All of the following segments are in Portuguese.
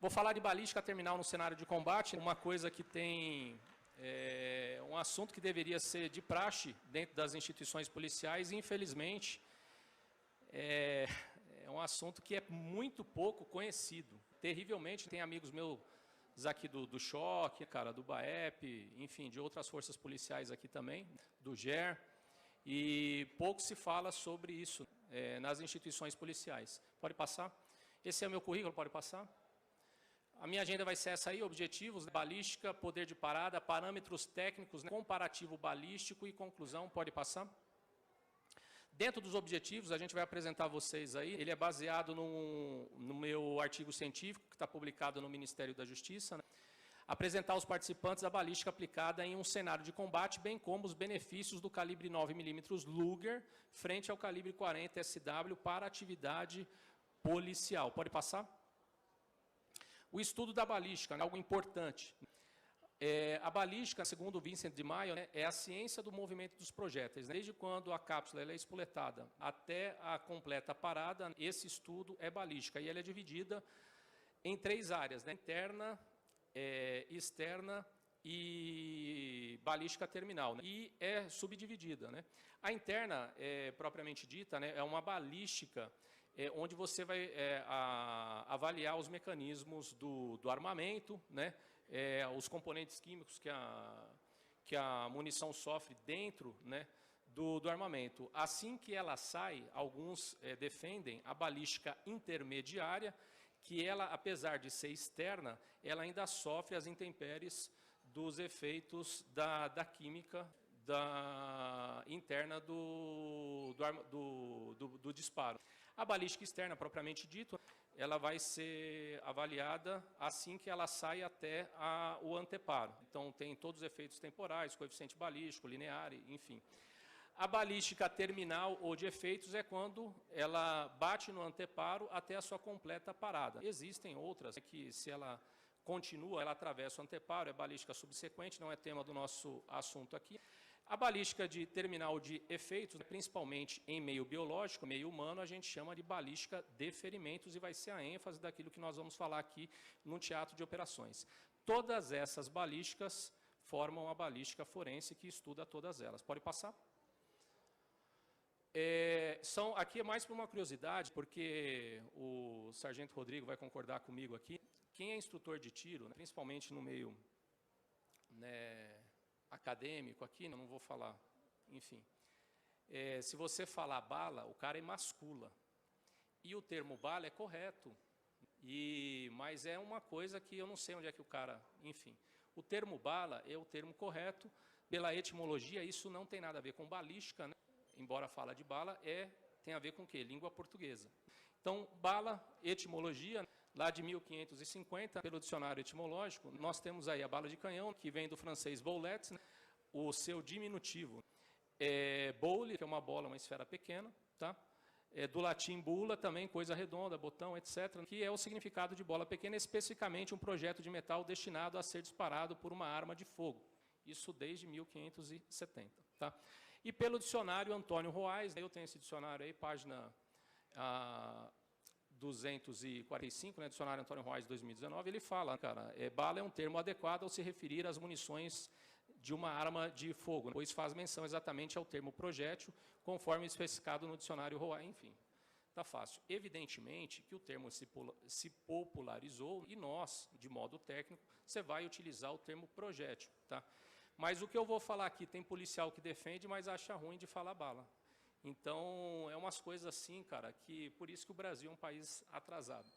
Vou falar de balística terminal no cenário de combate, uma coisa que tem um assunto que deveria ser de praxe dentro das instituições policiais e, infelizmente, é um assunto que é muito pouco conhecido. Terrivelmente, tem amigos meus aqui do Choque, cara, do BAEP, enfim, de outras forças policiais aqui também, do GER, e pouco se fala sobre isso nas instituições policiais. Pode passar? Esse é o meu currículo, pode passar? A minha agenda vai ser essa aí, objetivos, balística, poder de parada, parâmetros técnicos, comparativo balístico e conclusão, pode passar? Dentro dos objetivos, a gente vai apresentar a vocês aí, ele é baseado no meu artigo científico, que está publicado no Ministério da Justiça, né? Apresentar aos participantes a balística aplicada em um cenário de combate, bem como os benefícios do calibre 9mm Luger frente ao calibre 40 SW para atividade policial. Pode passar? O estudo da balística, né, algo importante. A balística, segundo o Vincent de Maio, né, é a ciência do movimento dos projéteis. Desde quando a cápsula é espoletada até a completa parada, esse estudo é balística. E ela é dividida em 3 áreas, né, interna, externa e balística terminal. Né, e é subdividida. Né. A interna, propriamente dita, né, é uma balística onde você vai avaliar os mecanismos do armamento, né, os componentes químicos que a munição sofre dentro, né, do armamento. Assim que ela sai, alguns defendem a balística intermediária, que ela, apesar de ser externa, ela ainda sofre as intempéries dos efeitos da química interna do disparo. A balística externa, propriamente dito, ela vai ser avaliada assim que ela sai até o anteparo. Então, tem todos os efeitos temporais, coeficiente balístico, linear, enfim. A balística terminal ou de efeitos é quando ela bate no anteparo até a sua completa parada. Existem outras que, se ela continua, ela atravessa o anteparo, é balística subsequente, não é tema do nosso assunto aqui. A balística de terminal de efeitos, principalmente em meio biológico, meio humano, a gente chama de balística de ferimentos e vai ser a ênfase daquilo que nós vamos falar aqui no teatro de operações. Todas essas balísticas formam a balística forense que estuda todas elas. Pode passar? Aqui é mais por uma curiosidade, porque o sargento Rodrigo vai concordar comigo aqui. Quem é instrutor de tiro, né, principalmente no meio, né, acadêmico aqui, não vou falar, enfim. Se você falar bala, o cara emascula. E o termo bala é correto. Mas é uma coisa que eu não sei onde é que o cara... Enfim, o termo bala é o termo correto. Pela etimologia, isso não tem nada a ver com balística, né? Embora fala de bala, tem a ver com o quê? Língua portuguesa. Então, bala, etimologia, lá de 1550, pelo dicionário etimológico, nós temos aí a bala de canhão, que vem do francês boulet, né? O seu diminutivo. Boule, que é uma bola, uma esfera pequena, tá? Do latim bula, também coisa redonda, botão, etc., que é o significado de bola pequena, especificamente um projeto de metal destinado a ser disparado por uma arma de fogo. Isso desde 1570. Tá? E pelo dicionário Antônio Roais, eu tenho esse dicionário aí, página 245, né, dicionário Antônio Roais, 2019, ele fala, cara, bala é um termo adequado ao se referir às munições de uma arma de fogo, pois faz menção exatamente ao termo projétil, conforme especificado no dicionário Roais, enfim. Tá fácil. Evidentemente que o termo se popularizou e nós, de modo técnico, você vai utilizar o termo projétil, tá? Mas o que eu vou falar aqui, tem policial que defende, mas acha ruim de falar bala. Então, é umas coisas assim, cara, que por isso que o Brasil é um país atrasado.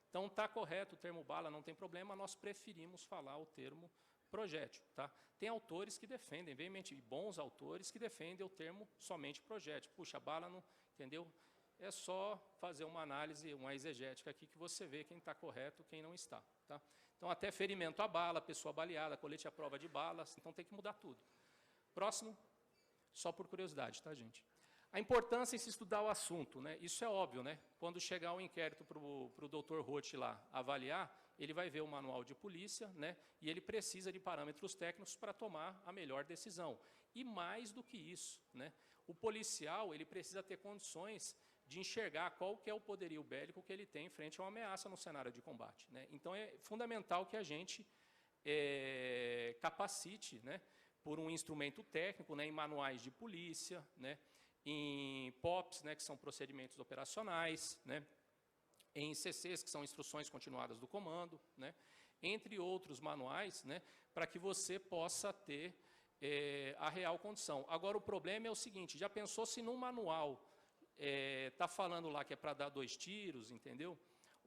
Então, está correto o termo bala, não tem problema, nós preferimos falar o termo projétil. Tá? Tem autores que defendem, veemente, bons autores que defendem o termo somente projétil. Puxa, bala não, entendeu? É só fazer uma análise, uma exegética aqui, que você vê quem está correto, quem não está. Tá? Então, até ferimento à bala, pessoa baleada, colete à prova de balas, então tem que mudar tudo. Próximo, só por curiosidade, tá, gente? A importância em se estudar o assunto, né? Isso é óbvio, né? Quando chegar um inquérito para o doutor Roth lá avaliar, ele vai ver o manual de polícia, né? E ele precisa de parâmetros técnicos para tomar a melhor decisão. E mais do que isso, né? O policial ele precisa ter condições de enxergar qual que é o poderio bélico que ele tem frente a uma ameaça no cenário de combate, né? Então, é fundamental que a gente capacite, né, por um instrumento técnico, né, em manuais de polícia, né, em POPs, né, que são procedimentos operacionais, né, em CCs, que são instruções continuadas do comando, né, entre outros manuais, né, para que você possa ter a real condição. Agora, o problema é o seguinte, já pensou se num manual está falando lá que é para dar 2 tiros, entendeu?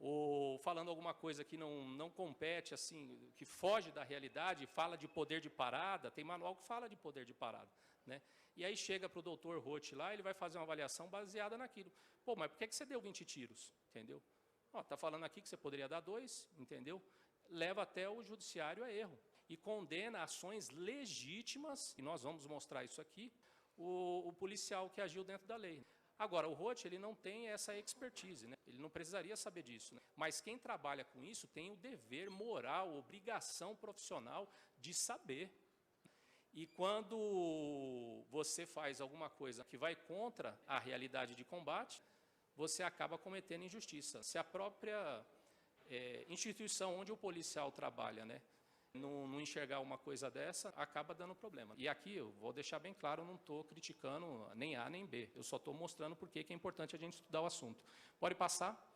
Ou falando alguma coisa que não compete, assim, que foge da realidade, fala de poder de parada, tem manual que fala de poder de parada, né? E aí chega para o doutor Roth lá, ele vai fazer uma avaliação baseada naquilo. Pô, mas por que você deu 20 tiros? Entendeu? Está falando aqui que você poderia dar 2, entendeu? Leva até o judiciário a erro e condena ações legítimas, e nós vamos mostrar isso aqui, o policial que agiu dentro da lei. Agora, o Roth, ele não tem essa expertise, né? Ele não precisaria saber disso, né? Mas quem trabalha com isso tem o dever moral, obrigação profissional de saber. E quando você faz alguma coisa que vai contra a realidade de combate, você acaba cometendo injustiça. Se a própria instituição onde o policial trabalha, né, não enxergar uma coisa dessa, acaba dando problema. E aqui, eu vou deixar bem claro, eu não estou criticando nem A nem B, eu só estou mostrando por que é importante a gente estudar o assunto. Pode passar?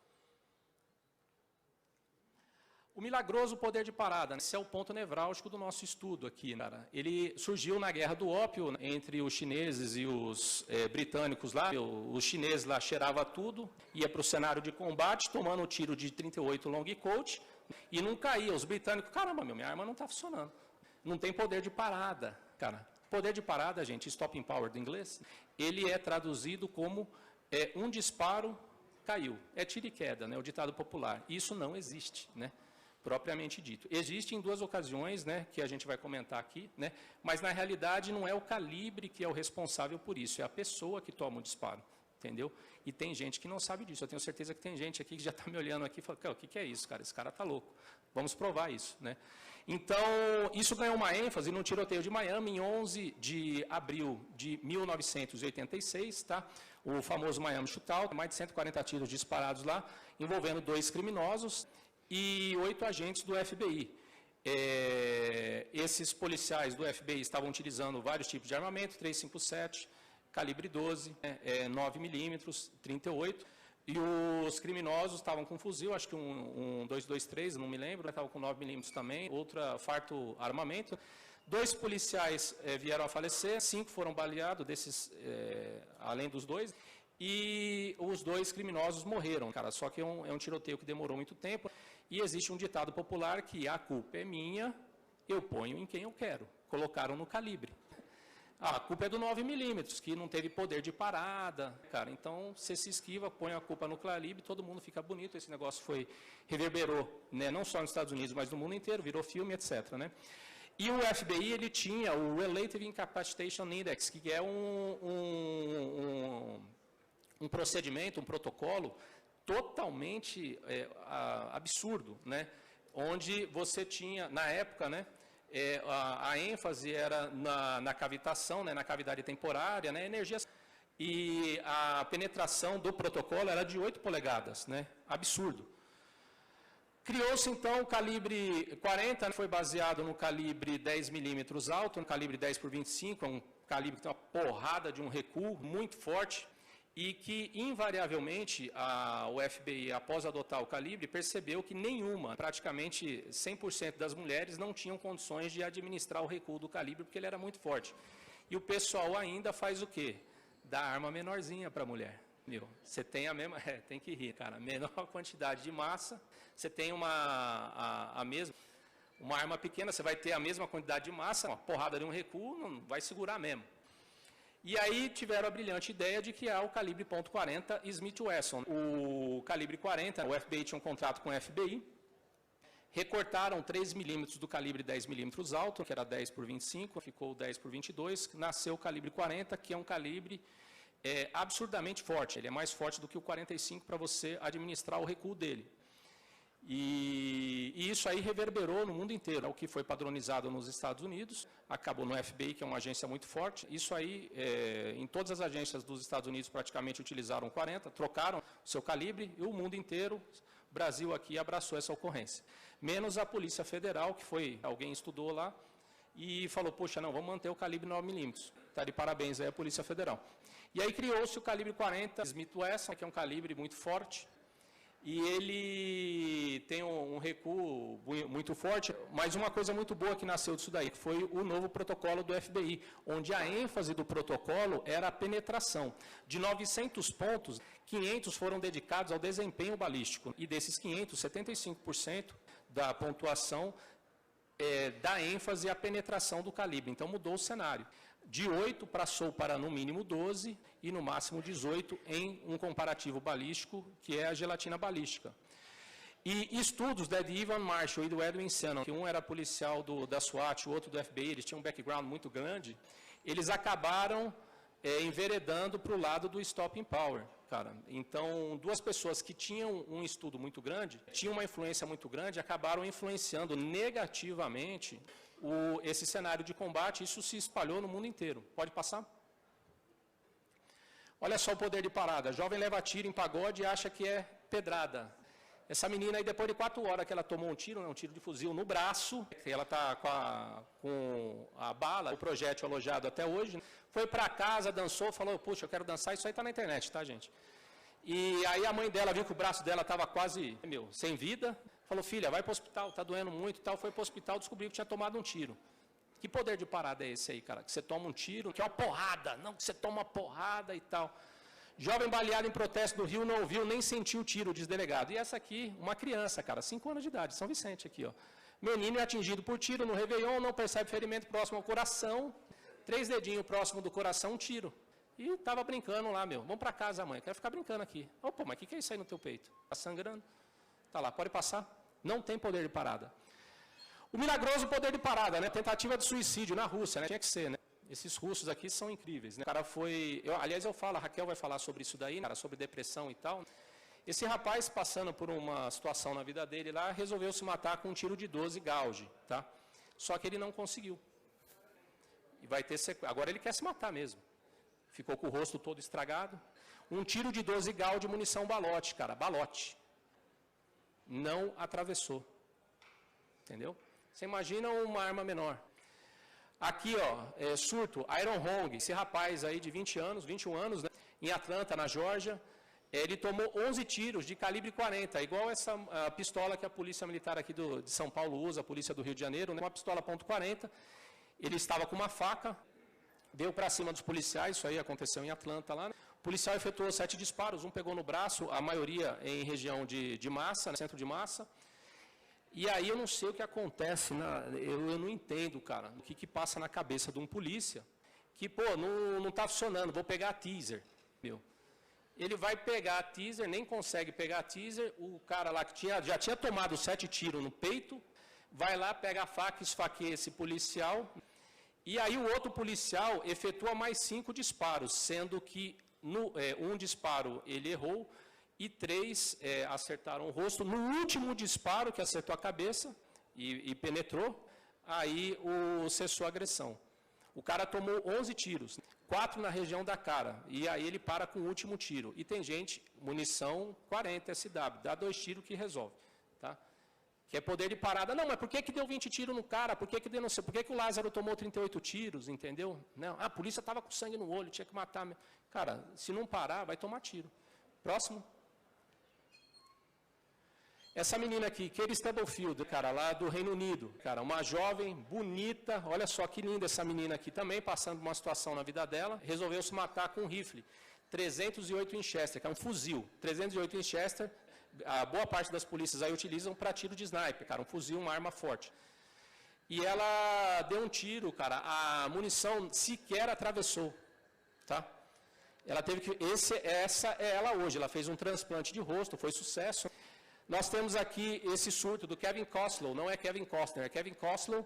O milagroso poder de parada, esse é o ponto nevrálgico do nosso estudo aqui, cara. Ele surgiu na Guerra do Ópio, entre os chineses e os britânicos lá. Os chineses lá cheiravam tudo, ia para o cenário de combate, tomando um tiro de 38 long Colt, e não caía. Os britânicos, caramba, minha arma não está funcionando. Não tem poder de parada, cara. Poder de parada, gente, stopping power do inglês, ele é traduzido como um disparo caiu. É tiro e queda, né, o ditado popular. Isso não existe, né, propriamente dito. Existe em 2 ocasiões, né, que a gente vai comentar aqui, né, mas na realidade não é o calibre que é o responsável por isso, é a pessoa que toma o disparo. Entendeu? E tem gente que não sabe disso. Eu tenho certeza que tem gente aqui que já está me olhando aqui e fala, o que é isso, cara? Esse cara está louco. Vamos provar isso, né? Então, isso ganhou uma ênfase no tiroteio de Miami em 11 de abril de 1986, tá? O famoso Miami Shootout, mais de 140 tiros disparados lá, envolvendo 2 criminosos e 8 agentes do FBI. Esses policiais do FBI estavam utilizando vários tipos de armamento, 357, calibre 12, 9 milímetros, 38, e os criminosos estavam com fuzil, acho que um 223, não me lembro, estavam com 9 milímetros também, outra farto armamento. 2 policiais vieram a falecer, 5 foram baleados, além dos 2, e os 2 criminosos morreram, cara, só que é um tiroteio que demorou muito tempo, e existe um ditado popular que a culpa é minha, eu ponho em quem eu quero. Colocaram no calibre. A culpa é do 9 milímetros, que não teve poder de parada, cara. Então, você se esquiva, põe a culpa no calibre, todo mundo fica bonito. Esse negócio reverberou, né, não só nos Estados Unidos, mas no mundo inteiro, virou filme, etc. Né? E o FBI, ele tinha o Relative Incapacitation Index, que é um procedimento, um protocolo totalmente absurdo, né? Onde você tinha, na época, né, a ênfase era na cavitação, né, na cavidade temporária, né, energia, e a penetração do protocolo era de 8 polegadas, né, absurdo. Criou-se então o calibre 40, foi baseado no calibre 10 milímetros alto, no calibre 10 por 25, é um calibre que tem uma porrada de um recuo muito forte, e que, invariavelmente, o FBI, após adotar o calibre, percebeu que praticamente 100% das mulheres não tinham condições de administrar o recuo do calibre, porque ele era muito forte. E o pessoal ainda faz o quê? Dá arma menorzinha para a mulher. Você tem a mesma... tem que rir, cara. Menor quantidade de massa, você tem uma arma pequena, você vai ter a mesma quantidade de massa, uma porrada de um recuo, não vai segurar mesmo. E aí tiveram a brilhante ideia de criar o calibre .40 Smith Wesson. O calibre 40, o FBI tinha um contrato com o FBI, recortaram 3 milímetros do calibre 10 milímetros alto, que era 10 por 25, ficou 10 por 22, nasceu o calibre 40, que é um calibre absurdamente forte. Ele é mais forte do que o 45 para você administrar o recuo dele. E isso aí reverberou no mundo inteiro. O que foi padronizado nos Estados Unidos, acabou no FBI, que é uma agência muito forte. Isso aí, em todas as agências dos Estados Unidos, praticamente utilizaram 40, trocaram o seu calibre, e o mundo inteiro, o Brasil aqui, abraçou essa ocorrência. Menos a Polícia Federal, que foi, alguém estudou lá, e falou, poxa, não, vamos manter o calibre 9mm. Está de parabéns aí a Polícia Federal. E aí criou-se o calibre 40 Smith Wesson, que é um calibre muito forte, e ele tem um recuo muito forte, mas uma coisa muito boa que nasceu disso daí, que foi o novo protocolo do FBI, onde a ênfase do protocolo era a penetração. De 900 pontos, 500 foram dedicados ao desempenho balístico, e desses 500, 75% da pontuação dá ênfase à penetração do calibre. Então mudou o cenário. De 8 passou para no mínimo 12 e no máximo 18 em um comparativo balístico, que é a gelatina balística. E estudos de Ivan Marshall e do Edwin Shannon, que um era policial da SWAT, o outro do FBI, eles tinham um background muito grande, eles acabaram enveredando para o lado do stopping power, cara. Então, duas pessoas que tinham um estudo muito grande, tinham uma influência muito grande, acabaram influenciando negativamente esse cenário de combate. Isso se espalhou no mundo inteiro. Pode passar? Olha só o poder de parada. Jovem leva tiro em pagode e acha que é pedrada. Essa menina aí, depois de 4 horas que ela tomou um tiro de fuzil no braço, ela está com a bala, o projétil alojado até hoje, foi para casa, dançou, falou, puxa, eu quero dançar, isso aí está na internet, tá, gente? E aí a mãe dela viu que o braço dela estava quase, sem vida, falou, filha, vai para o hospital, está doendo muito e tal, foi para o hospital, descobriu que tinha tomado um tiro. Que poder de parada é esse aí, cara? Que você toma um tiro, que é uma porrada, não, que você toma uma porrada e tal. Jovem baleado em protesto do Rio não ouviu nem sentiu o tiro, diz delegado. E essa aqui, uma criança, cara, 5 anos de idade, São Vicente aqui, ó. Menino é atingido por tiro no Réveillon, não percebe ferimento próximo ao coração, 3 dedinhos próximo do coração, um tiro. E estava brincando lá, vamos para casa, mãe, quero ficar brincando aqui. Oh, pô, mas o que é isso aí no teu peito? Está sangrando? Tá lá, pode passar? Não tem poder de parada. O milagroso poder de parada, né? Tentativa de suicídio na Rússia, né? Tinha que ser, né? Esses russos aqui são incríveis, né? O cara foi... aliás, eu falo, a Raquel vai falar sobre isso daí, cara, sobre depressão e tal. Esse rapaz, passando por uma situação na vida dele lá, resolveu se matar com um tiro de 12 gauge, tá? Só que ele não conseguiu. E vai ter agora ele quer se matar mesmo. Ficou com o rosto todo estragado. Um tiro de 12 gauge de munição balote, cara, balote. Não atravessou. Entendeu? Você imagina uma arma menor. Aqui, ó, surto, Iron Hong, esse rapaz aí de 21 anos, né, em Atlanta, na Geórgia, ele tomou 11 tiros de calibre 40, igual essa pistola que a polícia militar aqui de São Paulo usa, a polícia do Rio de Janeiro, né, uma pistola .40, ele estava com uma faca, deu para cima dos policiais, isso aí aconteceu em Atlanta lá, né, o policial efetuou 7 disparos, um pegou no braço, a maioria em região de massa, né, centro de massa. E aí eu não sei o que acontece, eu não entendo, cara, o que passa na cabeça de um polícia, que, pô, não está funcionando, vou pegar a teaser, Ele vai pegar a teaser, nem consegue pegar a teaser, o cara lá que já tinha tomado 7 tiros no peito, vai lá, pega a faca, esfaqueia esse policial, e aí o outro policial efetua mais 5 disparos, sendo que um disparo ele errou, e 3 acertaram o rosto. No último disparo, que acertou a cabeça e penetrou, aí cessou a agressão. O cara tomou 11 tiros, 4 na região da cara, e aí ele para com o último tiro. E tem gente, munição 40 SW, dá 2 tiros que resolve. Tá? Que é poder de parada. Não, mas por que deu 20 tiros no cara? Por que denunciou? Por que o Lázaro tomou 38 tiros, entendeu? Não, a polícia estava com sangue no olho, tinha que matar. Cara, se não parar, vai tomar tiro. Próximo. Essa menina aqui, Katie Stubblefield, cara, lá do Reino Unido, cara, uma jovem, bonita, olha só que linda essa menina aqui também, passando por uma situação na vida dela, resolveu se matar com um rifle, 308 Winchester, que é um fuzil, 308 Winchester, a boa parte das polícias aí utilizam para tiro de sniper, cara, um fuzil, uma arma forte. E ela deu um tiro, cara, a munição sequer atravessou, tá? Ela teve que, essa é ela hoje, ela fez um transplante de rosto, foi sucesso. Nós temos aqui esse surto do Kevin Costlow, não é Kevin Costner, é Kevin Costlow,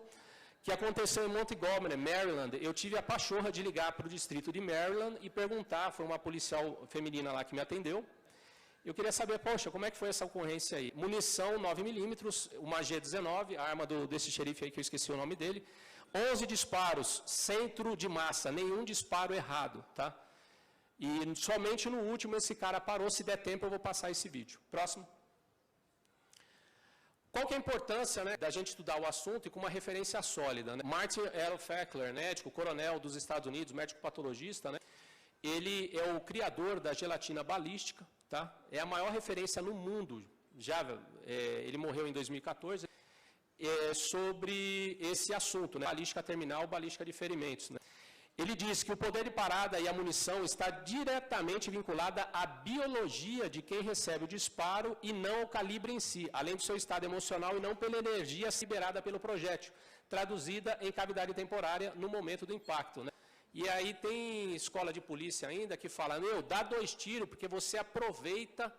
que aconteceu em Montgomery, Maryland. Eu tive a pachorra de ligar para o distrito de Maryland e perguntar, foi uma policial feminina lá que me atendeu, Eu queria saber, poxa, como é que foi essa ocorrência aí? Munição 9mm, uma G19, a arma desse xerife aí que eu esqueci o nome dele. 11 disparos, centro de massa, nenhum disparo errado, tá? E somente no último esse cara parou, se der tempo eu vou passar esse vídeo. Próximo. Qual que é a importância, né, da gente estudar o assunto e com uma referência sólida, né? Martin L. Fackler, médico, coronel dos Estados Unidos, médico patologista, né? Ele é o criador da gelatina balística, tá? É a maior referência no mundo, ele morreu em 2014, sobre esse assunto, né? Balística terminal, balística de ferimentos, né? Ele diz que o poder de parada e a munição está diretamente vinculada à biologia de quem recebe o disparo e não ao calibre em si, além do seu estado emocional e não pela energia liberada pelo projétil, traduzida em cavidade temporária no momento do impacto, né? E aí tem escola de polícia ainda que fala, dá 2 tiros porque você aproveita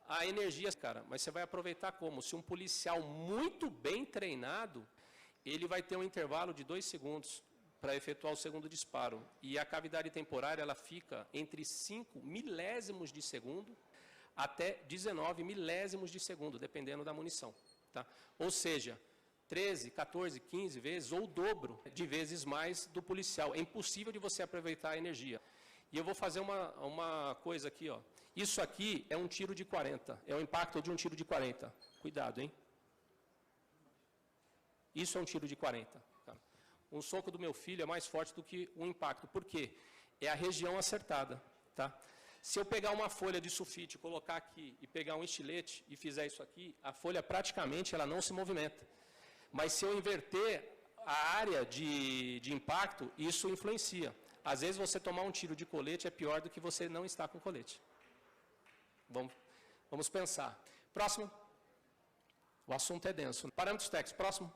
a energia. Cara, mas você vai aproveitar como? Se um policial muito bem treinado, ele vai ter um intervalo de 2 segundos para efetuar o segundo disparo. E a cavidade temporária, ela fica entre 5 milésimos de segundo até 19 milésimos de segundo, dependendo da munição, tá? Ou seja, 13, 14, 15 vezes, ou o dobro de vezes mais do policial. É impossível de você aproveitar a energia. E eu vou fazer uma coisa aqui, ó. Isso aqui é um tiro de 40, é o impacto de um tiro de 40. Cuidado, hein? Isso é um tiro de 40. Um soco do meu filho é mais forte do que um impacto. Por quê? É a região acertada, tá? Se eu pegar uma folha de sulfite, colocar aqui e pegar um estilete e fizer isso aqui, a folha praticamente ela não se movimenta. Mas se eu inverter a área de impacto, isso influencia. Às vezes você tomar um tiro de colete é pior do que você não estar com colete. Vamos pensar. Próximo. O assunto é denso. Parâmetros técnicos. Próximo.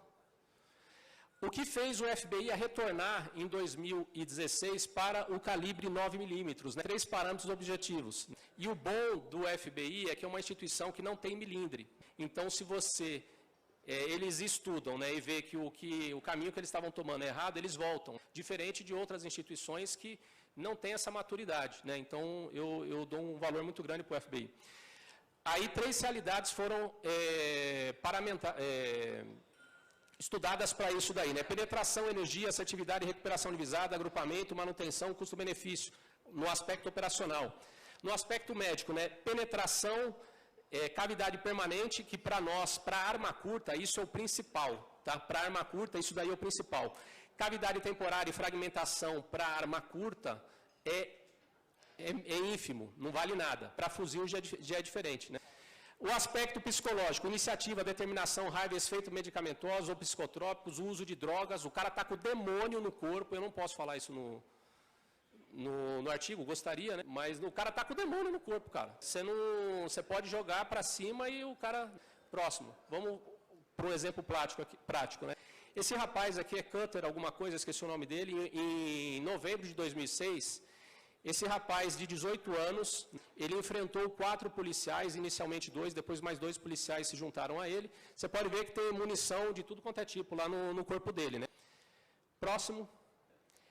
O que fez o FBI a retornar em 2016 para o calibre 9mm, né? 3 parâmetros objetivos. E o bom do FBI é que é uma instituição que não tem milindre. Então, se você... eles estudam, né, e vê que o caminho que eles estavam tomando é errado, eles voltam. Diferente de outras instituições que não têm essa maturidade, né? Então, eu dou um valor muito grande para o FBI. Aí, 3 realidades foram estudadas para isso daí, né? Penetração, energia, assertividade, recuperação divisada, agrupamento, manutenção, custo-benefício, no aspecto operacional. No aspecto médico, né? Penetração, cavidade permanente, que para nós, para arma curta, isso é o principal, tá? Para arma curta, isso daí é o principal. Cavidade temporária e fragmentação para arma curta é ínfimo, não vale nada. Para fuzil já é diferente, né? O aspecto psicológico, iniciativa, determinação, raiva, efeito medicamentoso ou psicotrópicos, uso de drogas, o cara está com o demônio no corpo, eu não posso falar isso no artigo, gostaria, né? Mas o cara está com o demônio no corpo, cara. Você pode jogar para cima e o cara... Próximo. Vamos para um exemplo prático, né? Esse rapaz aqui é Cutter, alguma coisa, esqueci o nome dele, em novembro de 2006... Esse rapaz de 18 anos, ele enfrentou 4 policiais, inicialmente 2, depois mais 2 policiais se juntaram a ele. Você pode ver que tem munição de tudo quanto é tipo lá no corpo dele, né? Próximo.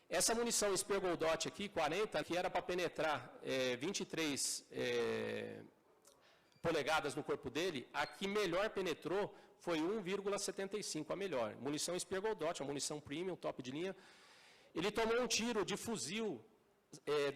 Essa munição Speer Dot aqui, 40, que era para penetrar 23 polegadas no corpo dele, a que melhor penetrou foi 1,75, a melhor. Munição Speer Dot, a munição premium, top de linha. Ele tomou um tiro de fuzil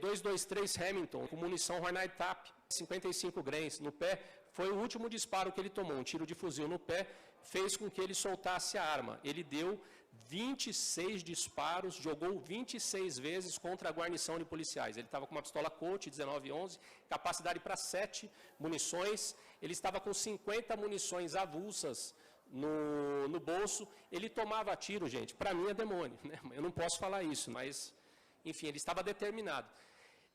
223 Hamilton, com munição Hornady TAP, 55 grains no pé, foi o último disparo que ele tomou, um tiro de fuzil no pé, fez com que ele soltasse a arma. Ele deu 26 disparos, jogou 26 vezes contra a guarnição de policiais. Ele estava com uma pistola Colt 1911, capacidade para 7 munições, ele estava com 50 munições avulsas no bolso, ele tomava tiro, gente, para mim é demônio, né? Eu não posso falar isso, mas... Enfim, ele estava determinado.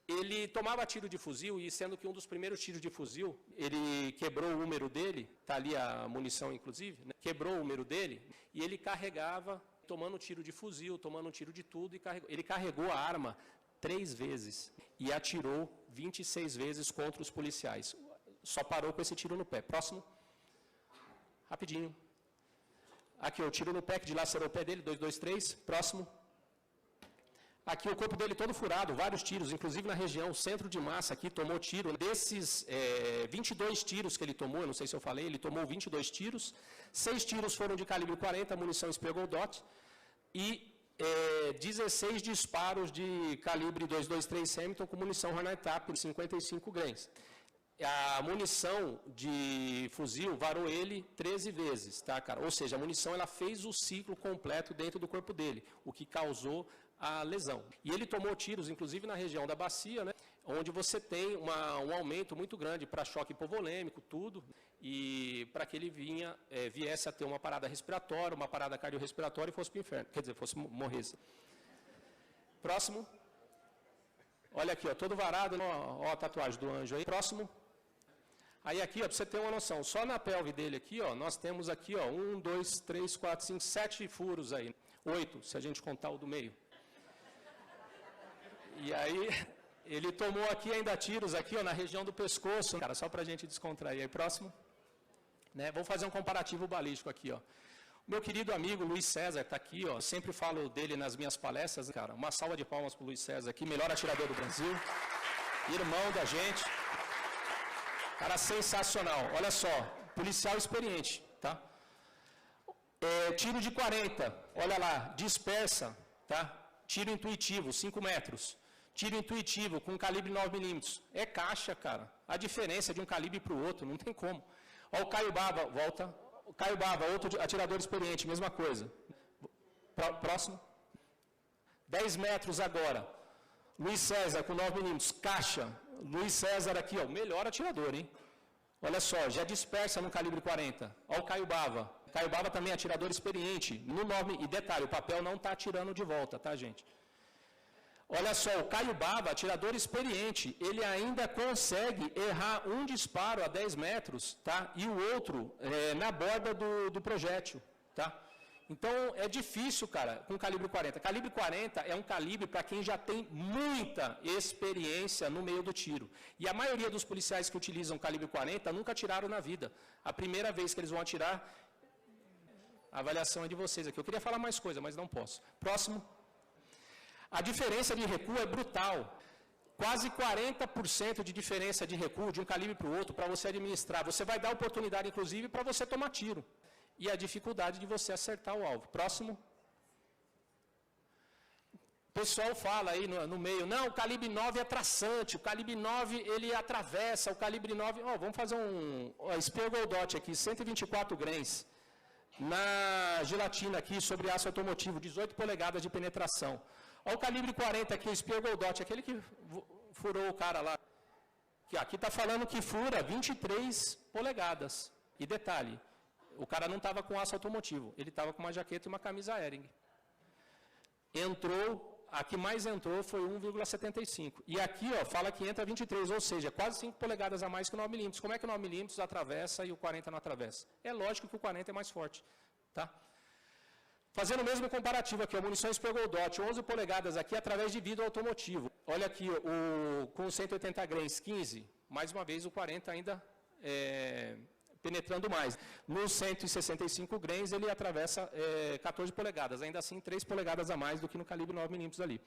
Ele tomava tiro de fuzil, e sendo que um dos primeiros tiros de fuzil, ele quebrou o húmero dele, está ali a munição inclusive, né? Quebrou o húmero dele, e ele carregava, tomando tiro de fuzil, tomando tiro de tudo, e ele carregou a arma 3 vezes, e atirou 26 vezes contra os policiais. Só parou com esse tiro no pé. Próximo. Rapidinho. Aqui, o tiro no pé, que dilacerou o pé dele, 223. Próximo. Aqui o corpo dele todo furado, vários tiros, inclusive na região, centro de massa aqui, tomou tiro. Desses 22 tiros que ele tomou, eu não sei se eu falei, ele tomou 22 tiros, 6 tiros foram de calibre 40, munição Spiegel Dot, e 16 disparos de calibre 223 Hamilton com munição Hornet Tap de 55 grains. A munição de fuzil varou ele 13 vezes, tá, cara? Ou seja, a munição ela fez o ciclo completo dentro do corpo dele, o que causou a lesão. E ele tomou tiros, inclusive na região da bacia, né, onde você tem um aumento muito grande para choque hipovolêmico, tudo, e para que ele viesse a ter uma parada respiratória, uma parada cardiorrespiratória e fosse para o inferno, quer dizer, fosse morresse. Próximo. Olha aqui, ó, todo varado, ó a tatuagem do anjo aí. Próximo. Aí aqui, ó, para você ter uma noção, só na pelve dele aqui, ó, nós temos aqui, ó, 1, 2, 3, 4, 5, 7 furos aí. 8, se a gente contar o do meio. E aí, ele tomou aqui ainda tiros aqui, ó, na região do pescoço, cara, só para a gente descontrair. Aí, próximo. Né, vamos fazer um comparativo balístico aqui, ó. O meu querido amigo Luiz César está aqui, ó, sempre falo dele nas minhas palestras, cara. Uma salva de palmas para o Luiz César aqui, melhor atirador do Brasil, irmão da gente. Cara sensacional, olha só, policial experiente, tá? Tiro de 40, olha lá, dispersa, tá? Tiro intuitivo, 5 metros. Tiro intuitivo com calibre 9mm. É caixa, cara. A diferença de um calibre para o outro, não tem como. Olha o Caio Bava, volta. O Caio Bava, outro atirador experiente, mesma coisa. Próximo. 10 metros agora. Luiz César com 9mm, caixa. Luiz César aqui, ó, o melhor atirador, hein? Olha só, já dispersa no calibre 40. Olha o Caio Bava. Caio Bava também é atirador experiente. No nome, e detalhe, o papel não está atirando de volta, tá, gente? Olha só, o Caio Bava, atirador experiente, ele ainda consegue errar um disparo a 10 metros, tá? E o outro na borda do projétil, tá? Então, é difícil, cara, com calibre 40. Calibre 40 é um calibre para quem já tem muita experiência no meio do tiro. E a maioria dos policiais que utilizam calibre 40 nunca atiraram na vida. A primeira vez que eles vão atirar, a avaliação é de vocês aqui. Eu queria falar mais coisa, mas não posso. Próximo. A diferença de recuo é brutal. Quase 40% de diferença de recuo de um calibre para o outro para você administrar. Você vai dar oportunidade, inclusive, para você tomar tiro. E a dificuldade de você acertar o alvo. Próximo. O pessoal fala aí no meio, não, o calibre 9 é traçante, o calibre 9 ele atravessa, o calibre 9... Ó, vamos fazer um Spiegel Dot aqui, 124 grains. Na gelatina aqui, sobre aço automotivo, 18 polegadas de penetração. Olha o calibre 40 aqui, o Spiegel Dot, aquele que furou o cara lá. Aqui está falando que fura 23 polegadas. E detalhe, o cara não estava com aço automotivo, ele estava com uma jaqueta e uma camisa Hering. Entrou, a que mais entrou foi 1,75. E aqui, ó, fala que entra 23, ou seja, quase 5 polegadas a mais que o 9mm. Como é que o 9mm atravessa e o 40 não atravessa? É lógico que o 40 é mais forte, tá? Fazendo o mesmo comparativo aqui, a munição Spiegel Dot, 11 polegadas aqui através de vidro automotivo. Olha aqui, com 180 grains, 15. Mais uma vez, o 40 ainda penetrando mais. Nos 165 grains, ele atravessa 14 polegadas, ainda assim 3 polegadas a mais do que no calibre 9mm ali.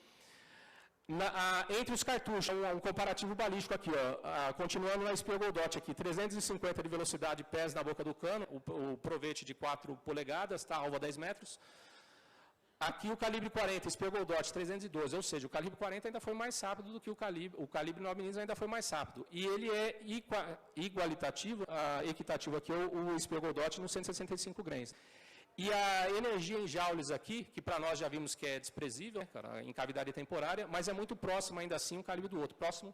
Entre os cartuchos, um comparativo balístico aqui, ó, continuando na Spiegel Dot aqui, 350 de velocidade, pés na boca do cano, o provete de 4 polegadas, tá, alvo a 10 metros. Aqui o calibre 40, Spiegel Dot 312, ou seja, o calibre 40 ainda foi mais rápido do que o calibre 9mm ainda foi mais rápido. E ele é igualitativo, equitativo aqui, o Spiegel Dot no 165 grains. E a energia em joules aqui, que para nós já vimos que é desprezível, né, cara, em cavidade temporária, mas é muito próximo ainda assim um calibre do outro. Próximo.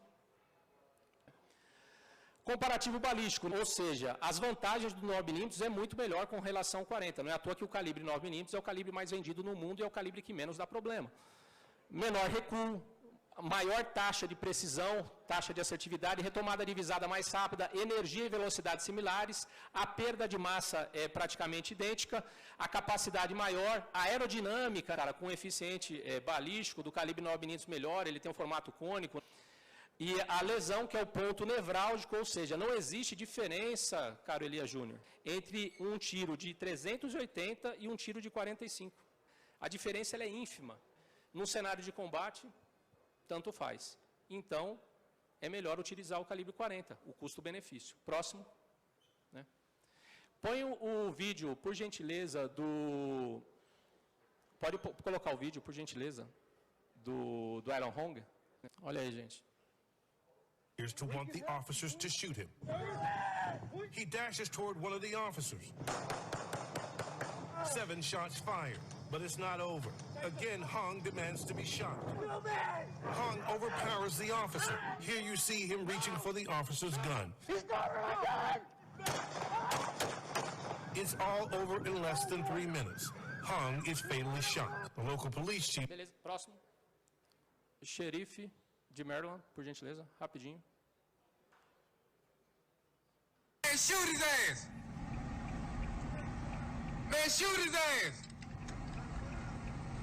Comparativo balístico, ou seja, as vantagens do 9mm é muito melhor com relação ao 40. Não é à toa que o calibre 9mm é o calibre mais vendido no mundo e é o calibre que menos dá problema. Menor recuo, maior taxa de precisão, taxa de assertividade, retomada de visada mais rápida, energia e velocidade similares, a perda de massa é praticamente idêntica, a capacidade maior, a aerodinâmica, cara, com eficiente balístico do calibre 9mm melhor, ele tem um formato cônico. E a lesão, que é o ponto nevrálgico, ou seja, não existe diferença, caro Elias Júnior, entre um tiro de 380 e um tiro de 45. A diferença ela é ínfima. No cenário de combate, tanto faz. Então, é melhor utilizar o calibre 40, o custo-benefício. Próximo. Né? Põe o vídeo, por gentileza, do... Pode colocar o vídeo, por gentileza, do Aaron Hong. Olha aí, gente. To want the officers to shoot him. He dashes toward one of the officers. 7 shots fired, but it's not over. Again, Hong demands to be shot. Hong overpowers the officer. Here you see him reaching for the officer's gun. He's got my gun! It's all over in less than 3 minutes. Hong is fatally shot. The local police chief... Beleza, próximo. Xerife de Maryland, por gentileza, rapidinho. Man, shoot his ass! Man, shoot his ass!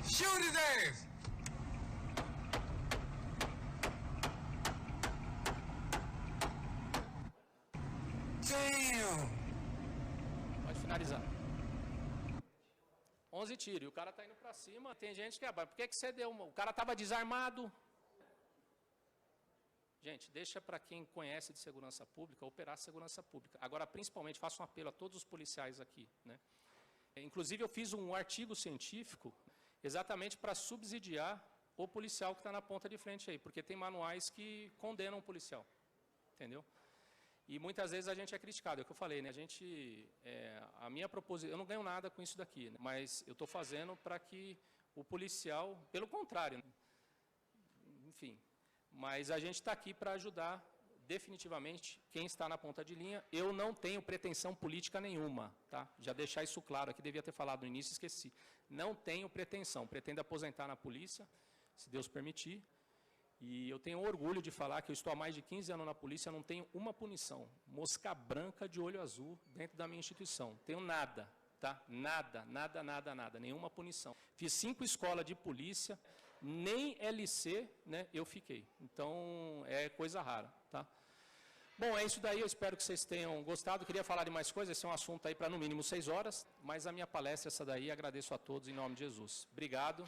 Shoot his ass! Damn! Pode finalizar. 11 tiros, e o cara tá indo pra cima, tem gente que... Por que você deu uma... O cara tava desarmado. Gente, deixa para quem conhece de segurança pública operar segurança pública. Agora, principalmente, faço um apelo a todos os policiais aqui. Né? Inclusive, eu fiz um artigo científico exatamente para subsidiar o policial que está na ponta de frente aí, porque tem manuais que condenam o policial. Entendeu? E muitas vezes a gente é criticado, é o que eu falei, né? A minha proposição, eu não ganho nada com isso daqui, né? Mas eu estou fazendo para que o policial, pelo contrário, né? Enfim... Mas a gente está aqui para ajudar definitivamente quem está na ponta de linha. Eu não tenho pretensão política nenhuma, tá? Já deixar isso claro aqui, devia ter falado no início, esqueci. Não tenho pretensão, pretendo aposentar na polícia, se Deus permitir. E eu tenho orgulho de falar que eu estou há mais de 15 anos na polícia, não tenho uma punição. Mosca branca de olho azul dentro da minha instituição. Tenho nada, tá? Nada, nada, nada, nada, nenhuma punição. Fiz 5 escolas de polícia, nem LC, né, eu fiquei. Então, é coisa rara, tá? Bom, é isso daí, eu espero que vocês tenham gostado. Queria falar de mais coisas, esse é um assunto aí para no mínimo 6 horas, mas a minha palestra é essa daí, agradeço a todos em nome de Jesus. Obrigado.